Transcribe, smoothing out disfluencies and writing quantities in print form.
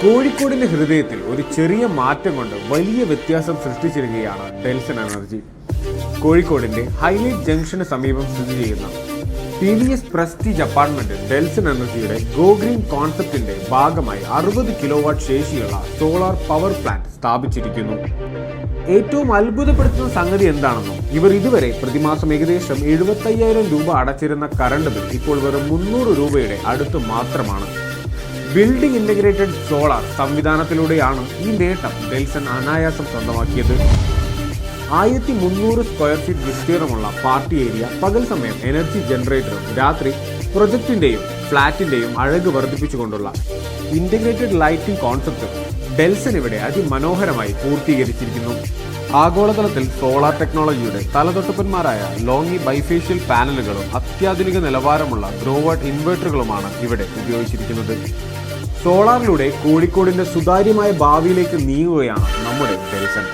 കോഴിക്കോടിന്റെ ഹൃദയത്തിൽ ഒരു ചെറിയ മാറ്റം കൊണ്ട് വലിയ വ്യത്യാസം സൃഷ്ടിച്ചിരിക്കുകയാണ് ഡെൽസൺ എനർജി. കോഴിക്കോടിന്റെ ഹൈലൈറ്റ് ജംഗ്ഷന് സമീപം സ്ഥിതി ചെയ്യുന്ന TVS പ്രസ്റ്റീജ് അപ്പാർട്ട്മെന്റ് ഡെൽസൺ എനർജിയുടെ ഗോ ഗ്രീൻ കോൺസെപ്റ്റിന്റെ ഭാഗമായി 60 കിലോവാട്ട് ശേഷിയുള്ള സോളാർ പവർ പ്ലാന്റ് സ്ഥാപിച്ചിരിക്കുന്നു. ഏറ്റവും അത്ഭുതപ്പെടുത്തുന്ന സംഗതി എന്താണെന്നോ, ഇവർ ഇതുവരെ പ്രതിമാസം ഏകദേശം 75,000 രൂപ അടച്ചിരുന്ന കറണ്ട് ബിൽ ഇപ്പോൾ വെറും 300 രൂപയുടെ അടുത്ത് മാത്രമാണ്. ബിൽഡിംഗ് ഇന്റഗ്രേറ്റഡ് സോളാർ സംവിധാനത്തിലൂടെയാണ് ഈ നേട്ടം ഡെൽസൺ അനായാസം സ്വന്തമാക്കിയത്. 1300 സ്ക്വയർ ഫീറ്റ് വിസ്തീർണമുള്ള പാർട്ടി ഏരിയ, പകൽ സമയം എനർജി ജനറേറ്ററും രാത്രി പ്രൊജക്ടിന്റെയും ഫ്ളാറ്റിന്റെയും അഴക് വർദ്ധിപ്പിച്ചുകൊണ്ടുള്ള ഇന്റഗ്രേറ്റഡ് ലൈറ്റിംഗ് കോൺസെപ്റ്റും ഡെൽസൺ ഇവിടെ അതിമനോഹരമായി പൂർത്തീകരിച്ചിരിക്കുന്നു. ആഗോളതലത്തിൽ സോളാർ ടെക്നോളജിയുടെ തലതൊട്ടപ്പന്മാരായ ലോങ്ങി ബൈഫേഷ്യൽ പാനലുകളും അത്യാധുനിക നിലവാരമുള്ള ഗ്രോവാട്ട് ഇൻവെർട്ടറുകളുമാണ് ഇവിടെ ഉപയോഗിച്ചിരിക്കുന്നത്. സോളാറിലൂടെ കോഴിക്കോടിന്റെ സുതാര്യമായ ഭാവിയിലേക്ക് നീങ്ങുകയാണ് നമ്മുടെ ഡെൽസൺ.